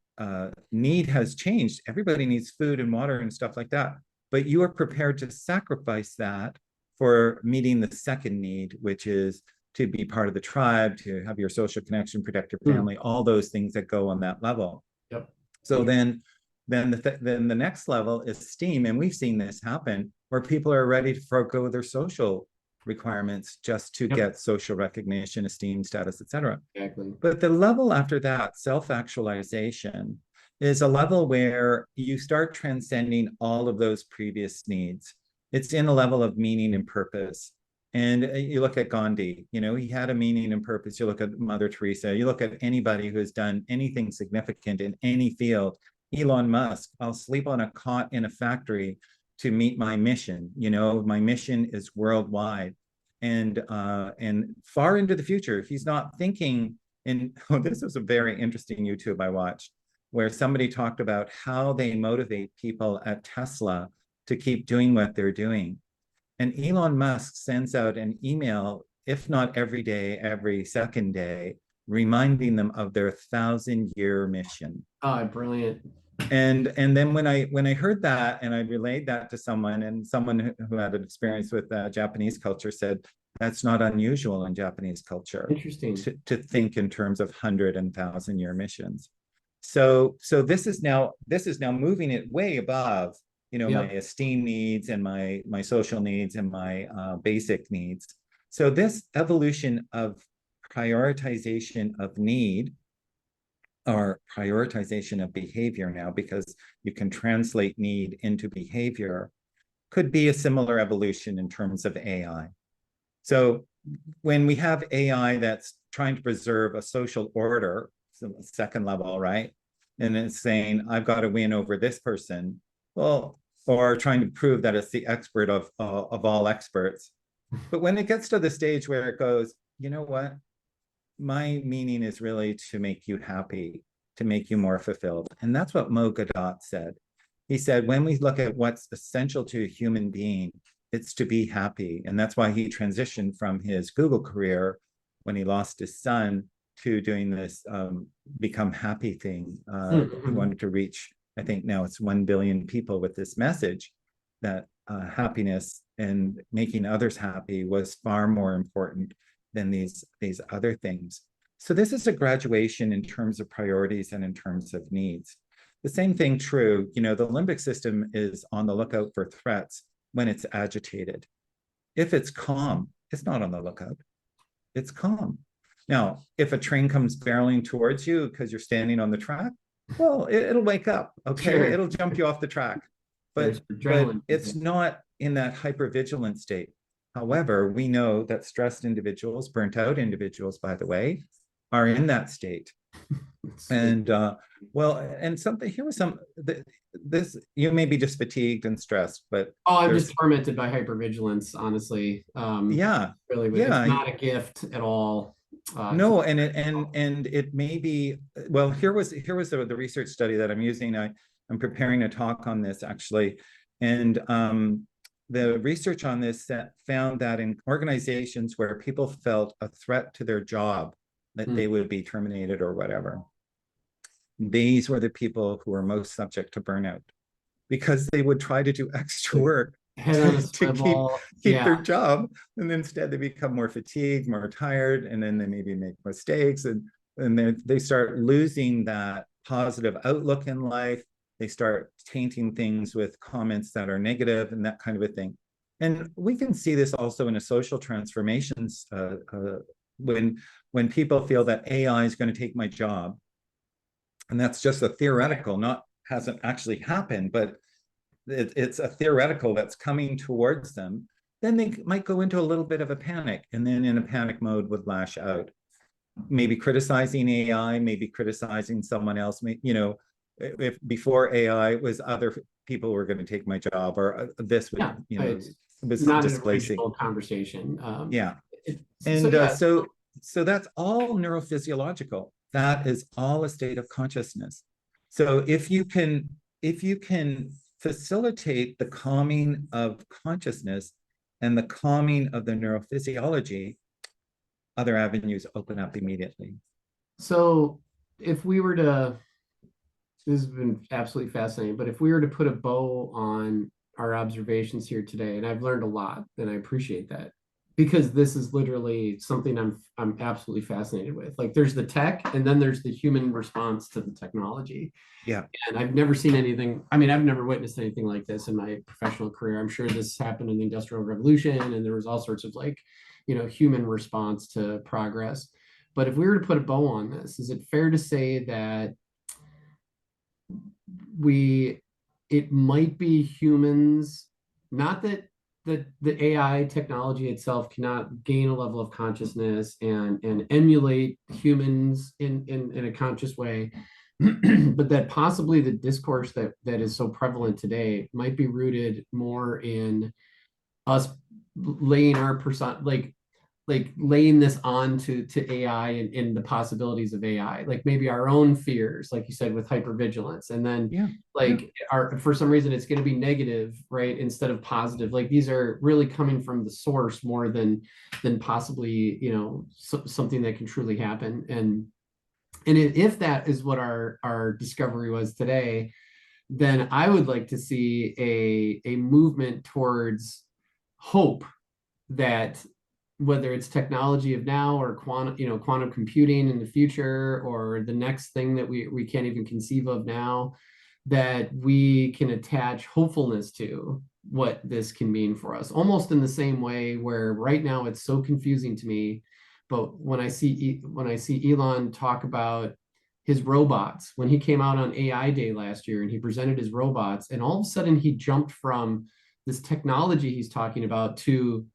need has changed. Everybody needs food and water and stuff like that. But you are prepared to sacrifice that for meeting the second need, which is to be part of the tribe, to have your social connection, protect your family, all those things that go on that level. Yep. So then the next level is esteem, and we've seen this happen where people are ready to forego their social requirements just to get social recognition, esteem, status, etc. Exactly. But the level after that, self-actualization, is a level where you start transcending all of those previous needs. It's in a level of meaning and purpose. And you look at Gandhi, he had a meaning and purpose. You look at Mother Teresa, you look at anybody who has done anything significant in any field. Elon Musk, I'll sleep on a cot in a factory to meet my mission. My mission is worldwide and far into the future. He's not thinking this was a very interesting YouTube I watched where somebody talked about how they motivate people at Tesla to keep doing what they're doing. And Elon Musk sends out an email, if not every day, every second day, reminding them of their 1,000-year mission. Oh, brilliant. And then when I heard that and I relayed that to someone, and someone who had an experience with Japanese culture said, that's not unusual in Japanese culture. Interesting. To think in terms of 100 and 1,000-year missions. So this is now moving it way above, my esteem needs and my social needs and my basic needs. So this evolution of prioritization of need or prioritization of behavior now, because you can translate need into behavior, could be a similar evolution in terms of AI. So when we have AI that's trying to preserve a social order, so second level, right? And it's saying, I've got to win over this person, well, or trying to prove that it's the expert of all experts. But when it gets to the stage where it goes, you know what? My meaning is really to make you happy, to make you more fulfilled. And that's what Mo Godot said. He said, when we look at what's essential to a human being, it's to be happy. And that's why he transitioned from his Google career when he lost his son to doing this Become Happy thing. He wanted to reach, I think now it's 1 billion people with this message that happiness and making others happy was far more important than these other things. So this is a graduation in terms of priorities and in terms of needs. The same thing true, the limbic system is on the lookout for threats when it's agitated. If it's calm, it's not on the lookout. It's calm. Now, if a train comes barreling towards you because you're standing on the track, well, it'll wake up, okay? Sure. It'll jump you off the track. But it's not in that hypervigilant state. However, we know that stressed individuals, burnt out individuals, by the way, are in that state. And and something here was this, you may be just fatigued and stressed, but I'm just tormented by hypervigilance, honestly. Yeah, really, it's not a gift at all. No, and it may be, well, here was the research study that I'm using. I'm preparing a talk on this actually, and the research on this found that in organizations where people felt a threat to their job, that they would be terminated or whatever, these were the people who were most subject to burnout, because they would try to do extra work to keep their job, and instead they become more fatigued, more tired, and then they maybe make mistakes, and they start losing that positive outlook in life. They start tainting things with comments that are negative and that kind of a thing. And we can see this also in a social transformations when people feel that AI is going to take my job, and that's just a theoretical, hasn't actually happened, but it's a theoretical that's coming towards them, then they might go into a little bit of a panic, and then in a panic mode would lash out, maybe criticizing AI, maybe criticizing someone else. If before AI was other people were going to take my job, or this would, it was not displacing. An conversation. So that's all neurophysiological. That is all a state of consciousness. So if you can facilitate the calming of consciousness and the calming of the neurophysiology, other avenues open up immediately. So if we were to, this has been absolutely fascinating, but if we were to put a bow on our observations here today, and I've learned a lot, and I appreciate that, because this is literally something I'm absolutely fascinated with. Like, there's the tech, and then there's the human response to the technology. Yeah. And I've never seen anything. I mean, I've never witnessed anything like this in my professional career. I'm sure this happened in the Industrial Revolution, and there was all sorts of human response to progress. But if we were to put a bow on this, is it fair to say that it might be humans, not that the AI technology itself cannot gain a level of consciousness and emulate humans in a conscious way, but that possibly the discourse that is so prevalent today might be rooted more in us laying our laying this on to AI and the possibilities of AI, like maybe our own fears, like you said, with hypervigilance, and then for some reason it's going to be negative, right, instead of positive. Like, these are really coming from the source more than possibly something that can truly happen. And if that is what our discovery was today, then I would like to see a movement towards hope that, whether it's technology of now or quantum computing in the future, or the next thing that we can't even conceive of now, that we can attach hopefulness to what this can mean for us, almost in the same way where right now it's so confusing to me But when I see Elon talk about his robots, when he came out on AI Day last year and he presented his robots, and all of a sudden he jumped from this technology he's talking about to,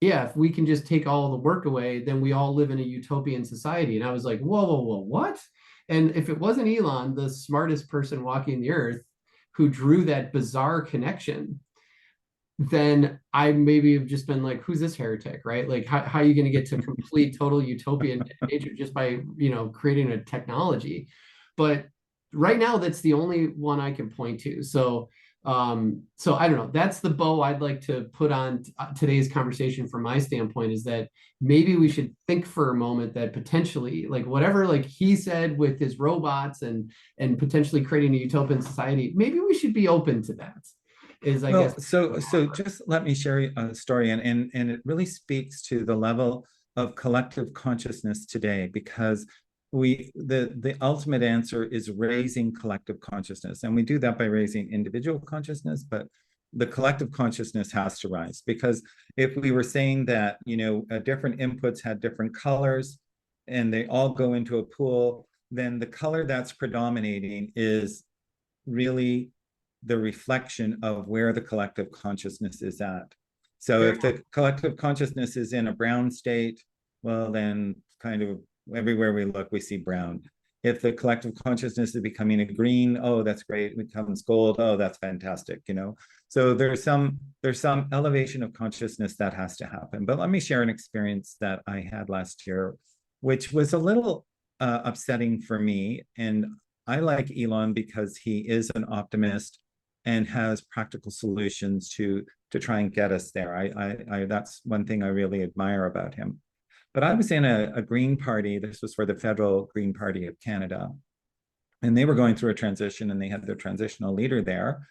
yeah, if we can just take all the work away, then we all live in a utopian society. And I was like, whoa, whoa, whoa, what? And if it wasn't Elon, the smartest person walking the earth, who drew that bizarre connection, then I maybe have just been like, who's this heretic, right? Like, how are you going to get to complete total utopian nature just by, creating a technology? But right now, that's the only one I can point to. So I don't know. That's the bow I'd like to put on today's conversation from my standpoint, is that maybe we should think for a moment that potentially, like, whatever, like he said with his robots and potentially creating a utopian society, maybe we should be open to that. Well, so just let me share a story, and it really speaks to the level of collective consciousness today, because the ultimate answer is raising collective consciousness, and we do that by raising individual consciousness, but the collective consciousness has to rise, because if we were saying that different inputs had different colors and they all go into a pool, then the color that's predominating is really the reflection of where the collective consciousness is at. So if the collective consciousness is in a brown state, well, then kind of everywhere we look, we see brown. If the collective consciousness is becoming a green, oh, that's great. It becomes gold. Oh, that's fantastic. So there's some elevation of consciousness that has to happen. But let me share an experience that I had last year, which was a little upsetting for me. And I like Elon because he is an optimist and has practical solutions to try and get us there. I that's one thing I really admire about him. But I was in a Green Party. This was for the Federal Green Party of Canada. And they were going through a transition, and they had their transitional leader there.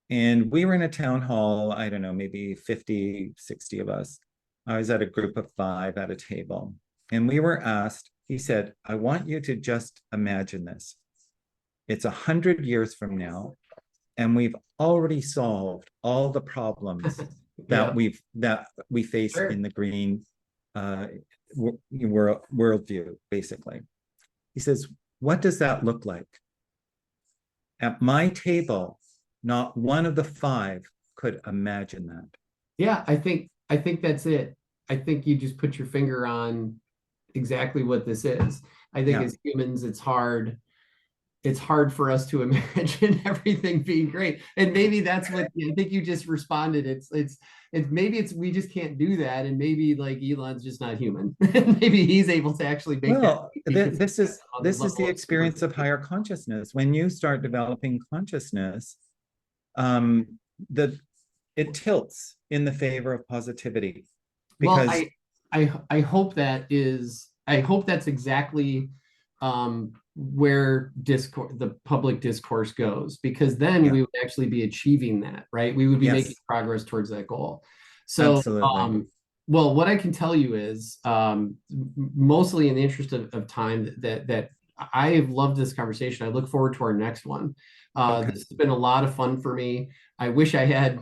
And we were in a town hall, I don't know, maybe 50, 60 of us. I was at a group of 5 at a table. And we were asked, he said, I want you to just imagine this. It's 100 years from now, and we've already solved all the problems that we face in the green worldview, basically. He says, what does that look like? At my table, not one of the 5 could imagine that. Yeah, I think that's it. I think you just put your finger on exactly what this is. I think as humans, it's hard for us to imagine everything being great. And maybe that's what I think you just responded. It's we just can't do that. And maybe like Elon's just not human. Maybe he's able to actually make this is the experience of higher consciousness. When you start developing consciousness, it tilts in the favor of positivity. Because I hope that's exactly where the public discourse goes, because then we would actually be achieving that, right? We would be making progress towards that goal. So well, what I can tell you is, mostly in the interest of time, that I have loved this conversation. I look forward to our next one. This has been a lot of fun for me. I wish I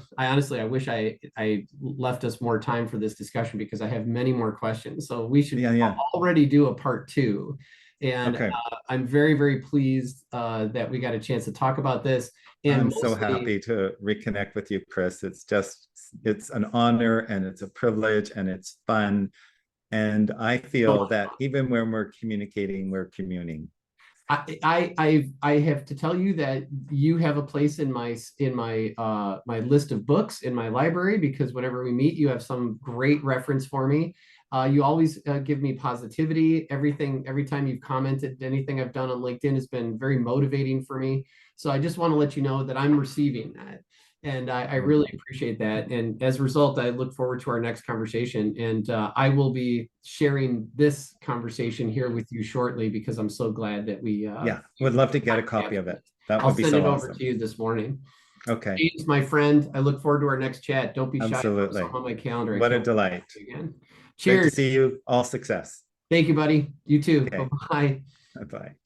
left us more time for this discussion, because I have many more questions. So we should already do a part 2. And I'm very, very pleased that we got a chance to talk about this. And I'm so happy to reconnect with you, Cris. It's an honor, and it's a privilege, and it's fun. And I feel that even when we're communicating, we're communing. I have to tell you that you have a place in my my list of books in my library, because whenever we meet, you have some great reference for me. You always give me positivity. Every time you've commented, anything I've done on LinkedIn has been very motivating for me. So I just want to let you know that I'm receiving that. And I really appreciate that. And as a result, I look forward to our next conversation. And I will be sharing this conversation here with you shortly, because I'm so glad that we would love to get a copy of it. That would be so awesome. I'll send it over to you this morning. Okay. James, my friend, I look forward to our next chat. Don't be shy. Absolutely. On my calendar. What a delight. Again. Cheers. Cheers. Great to see you. All success. Thank you, buddy. You too. Okay. Bye-bye. Bye-bye.